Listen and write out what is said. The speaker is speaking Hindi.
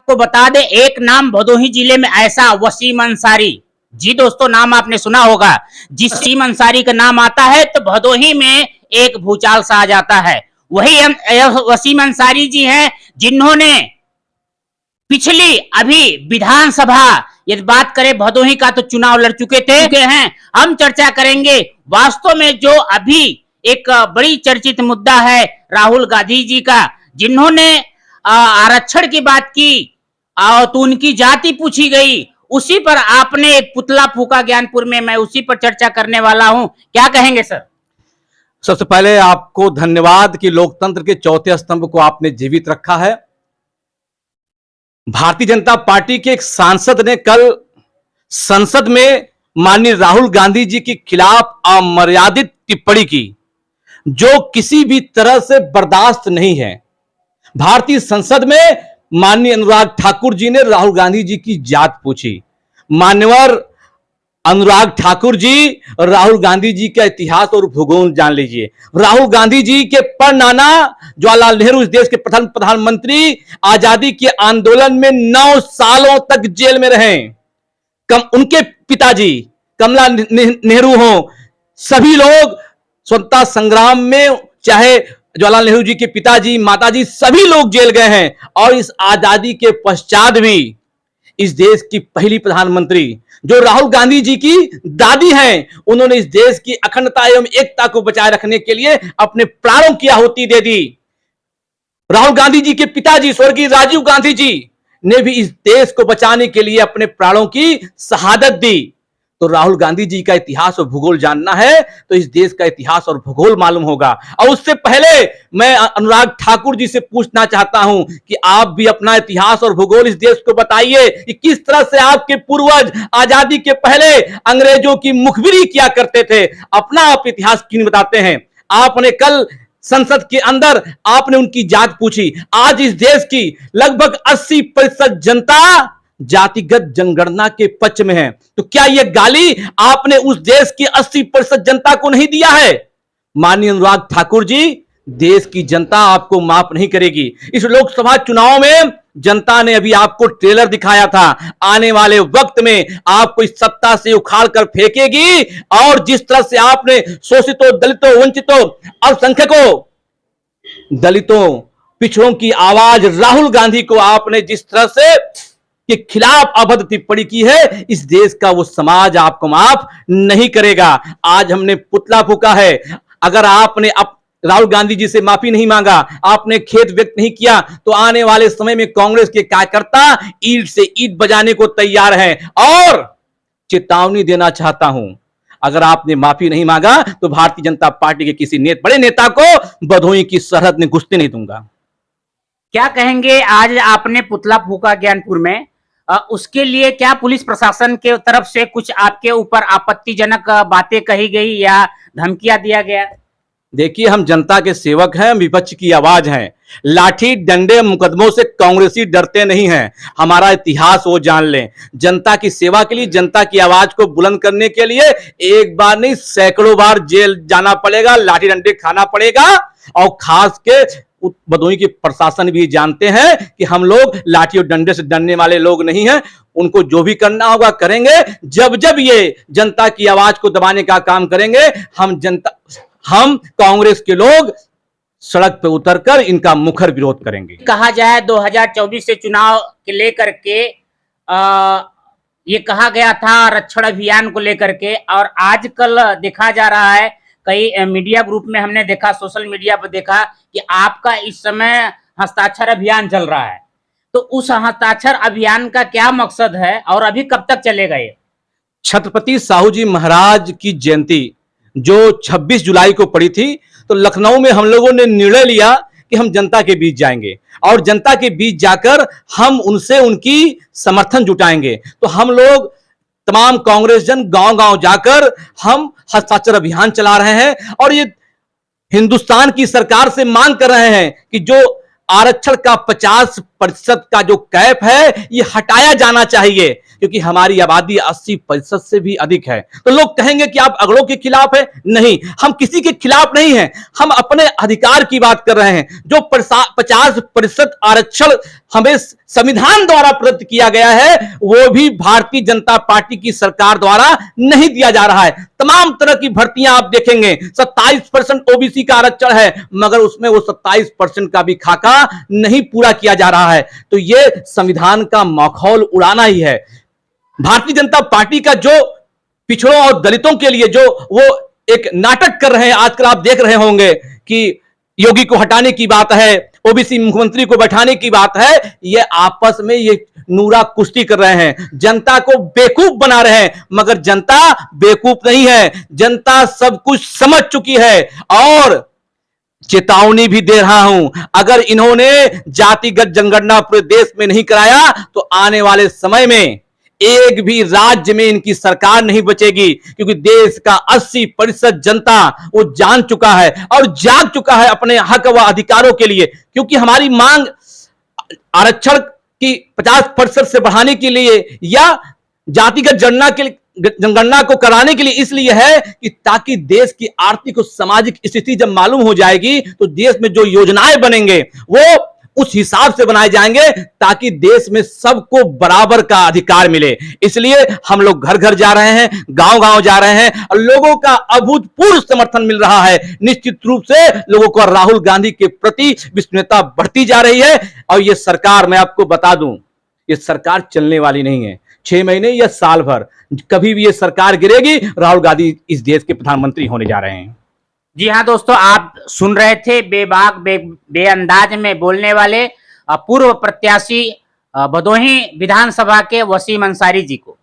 आपको बता दें, एक नाम भदोही जिले में ऐसा वसीम अंसारी, जी दोस्तों नाम आपने सुना होगा। जिस वसीम अंसारी का नाम आता है तो भदोही में एक भूचाल सा आ जाता है। वही वसीम अंसारी जी हैं जिन्होंने पिछली अभी विधानसभा, यदि बात करें भदोही का, तो चुनाव लड़ चुके हैं। हम चर्चा करेंगे वास्तव में जो अभी एक बड़ी चर्चित मुद्दा है राहुल गांधी जी का, जिन्होंने आरक्षण की बात की तो उनकी जाति पूछी गई, उसी पर आपने एक पुतला फूका ज्ञानपुर में, मैं उसी पर चर्चा करने वाला हूं। क्या कहेंगे सर? सबसे पहले आपको धन्यवाद कि लोकतंत्र के चौथे स्तंभ को आपने जीवित रखा है। भारतीय जनता पार्टी के एक सांसद ने कल संसद में माननीय राहुल गांधी जी के खिलाफ अमर्यादित टिप्पणी की, जो किसी भी तरह से बर्दाश्त नहीं है। भारतीय संसद में माननीय अनुराग ठाकुर जी ने राहुल गांधी जी की जात पूछी। मान्यवर अनुराग ठाकुर जी, राहुल गांधी जी का इतिहास और भूगोल जान लीजिए। राहुल गांधी जी के परनाना जवाहरलाल नेहरू, इस देश के प्रथम प्रधानमंत्री, आजादी के आंदोलन में 9 सालों तक जेल में रहे। उनके पिताजी कमला नेहरू हो, सभी लोग स्वतंत्रता संग्राम में, चाहे जवाहरलाल नेहरू जी के पिताजी, माताजी, सभी लोग जेल गए हैं। और इस आजादी के पश्चात भी इस देश की पहली प्रधानमंत्री जो राहुल गांधी जी की दादी हैं, उन्होंने इस देश की अखंडता एवं एकता को बचाए रखने के लिए अपने प्राणों की आहुति दे दी। राहुल गांधी जी के पिताजी स्वर्गीय राजीव गांधी जी ने भी इस देश को बचाने के लिए अपने प्राणों की शहादत दी। तो राहुल गांधी जी का इतिहास और भूगोल जानना है तो इस देश का इतिहास और भूगोल मालूम होगा। और उससे पहले मैं अनुराग ठाकुर जी से पूछना चाहता हूं कि आप भी अपना इतिहास और भूगोल इस देश को बताइए कि किस तरह से आपके पूर्वज आजादी के पहले अंग्रेजों की मुखबिरी किया करते थे। अपना आप इतिहास क्यों बताते हैं? आपने कल संसद के अंदर आपने उनकी जात पूछी। आज इस देश की लगभग 80% जनता जातिगत जनगणना के पक्ष में है। तो क्या यह गाली आपने उस देश की 80% जनता को नहीं दिया है? माननीय अनुराग ठाकुर जी, देश की जनता आपको माफ नहीं करेगी। इस लोकसभा चुनाव में जनता ने अभी आपको ट्रेलर दिखाया था, आने वाले वक्त में आपको इस सत्ता से उखाड़ कर फेंकेगी। और जिस तरह से आपने शोषितों, दलितों, वंचितों, अल्पसंख्यकों, दलितों, पिछड़ों की आवाज राहुल गांधी को आपने जिस तरह से के खिलाफ अभद्र टिप्पणी की है, इस देश का वो समाज आपको माफ नहीं करेगा। आज हमने पुतला फूका है। अगर आपने राहुल गांधी जी से माफी नहीं मांगा, आपने खेद व्यक्त नहीं किया, तो आने वाले समय में कांग्रेस के कार्यकर्ता ईंट से ईंट बजाने को तैयार हैं। और चेतावनी देना चाहता हूं, अगर आपने माफी नहीं मांगा तो भारतीय जनता पार्टी के किसी बड़े नेता को भदोही की सरहद में घुसने नहीं दूंगा। क्या कहेंगे? आज आपने पुतला फूका ज्ञानपुर में, उसके लिए क्या पुलिस प्रशासन के तरफ से कुछ आपके ऊपर आपत्तिजनक बातें कही गई या धमकियां दिया गया? देखिए, हम जनता के सेवक हैं, विपक्ष की आवाज हैं। लाठी डंडे मुकदमों से कांग्रेसी डरते नहीं हैं। हमारा इतिहास वो जान लें। जनता की सेवा के लिए, जनता की आवाज को बुलंद करने के लिए एक बार नहीं, सैकड़ों बार जेल जाना पड़ेगा, लाठी डंडे खाना पड़ेगा। और खास के भदोही के प्रशासन भी जानते हैं कि हम लोग लाठी और डंडे से डरने वाले लोग नहीं हैं। उनको जो भी करना होगा करेंगे। जब जब ये जनता की आवाज को दबाने का काम करेंगे, हम कांग्रेस के लोग सड़क पर उतरकर इनका मुखर विरोध करेंगे। कहा जाए 2024 से चुनाव के लेकर के ये कहा गया था आरक्षण अभियान को लेकर के, और आजकल देखा जा रहा है कई मीडिया ग्रुप में हमने देखा, सोशल मीडिया पर देखा कि आपका इस समय हस्ताक्षर अभियान चल रहा है। तो उस हस्ताक्षर अभियान का क्या मकसद है और अभी कब तक चलेगा ये? छत्रपति साहू जी महाराज की जयंती जो 26 जुलाई को पड़ी थी, तो लखनऊ में हम लोगों ने निर्णय लिया कि हम जनता के बीच जाएंगे और जनता के बीच जाकर हम उनसे उनकी समर्थन जुटाएंगे। तो हम लोग तमाम कांग्रेस जन गांव गांव जाकर हम हस्ताक्षर अभियान चला रहे हैं। और ये हिंदुस्तान की सरकार से मांग कर रहे हैं कि जो आरक्षण का 50% का जो कैप है, ये हटाया जाना चाहिए, क्योंकि हमारी आबादी 80% से भी अधिक है। तो लोग कहेंगे कि आप अगड़ों के खिलाफ है। नहीं, हम किसी के खिलाफ नहीं हैं। हम अपने अधिकार की बात कर रहे हैं। जो 50% आरक्षण हमें संविधान द्वारा प्रदत्त किया गया है वो भी भारतीय जनता पार्टी की सरकार द्वारा नहीं दिया जा रहा है। तमाम तरह की भर्तियां आप देखेंगे, 27% ओबीसी का आरक्षण है, मगर उसमें वो 27% का भी खाका नहीं पूरा किया जा रहा है। तो ये संविधान का मखौल उड़ाना ही है। भारतीय जनता पार्टी का जो पिछड़ों और दलितों के लिए जो वो एक नाटक कर रहे हैं, आजकल आप देख रहे होंगे कि योगी को हटाने की बात है, ओबीसी मुख्यमंत्री को बैठाने की बात है, ये आपस में ये नूरा कुश्ती कर रहे हैं, जनता को बेवकूफ बना रहे हैं। मगर जनता बेवकूफ नहीं है, जनता सब कुछ समझ चुकी है। और चेतावनी भी दे रहा हूं, अगर इन्होंने जातिगत जनगणना पूरे देश में नहीं कराया तो आने वाले समय में एक भी राज्य में इनकी सरकार नहीं बचेगी, क्योंकि देश का 80% जनता वो जान चुका है और जाग चुका है अपने हक व अधिकारों के लिए। क्योंकि हमारी मांग आरक्षण की 50% से बढ़ाने के लिए या जातिगत जनगणना को कराने के लिए इसलिए है कि ताकि देश की आर्थिक और सामाजिक स्थिति जब मालूम हो जाएगी तो देश में जो योजनाएं बनेंगे वो उस हिसाब से बनाए जाएंगे ताकि देश में सबको बराबर का अधिकार मिले। इसलिए हम लोग घर घर जा रहे हैं, गांव गांव जा रहे हैं और लोगों का अभूतपूर्व समर्थन मिल रहा है। निश्चित रूप से लोगों को राहुल गांधी के प्रति विश्वसनीयता बढ़ती जा रही है। और यह सरकार, मैं आपको बता दूं, यह सरकार चलने वाली नहीं है। 6 महीने या साल भर कभी भी यह सरकार गिरेगी, राहुल गांधी इस देश के प्रधानमंत्री होने जा रहे हैं। जी हाँ दोस्तों, आप सुन रहे थे बेबाक बेअंदाज में बोलने वाले पूर्व प्रत्याशी भदोही विधानसभा के वसीम अंसारी जी को।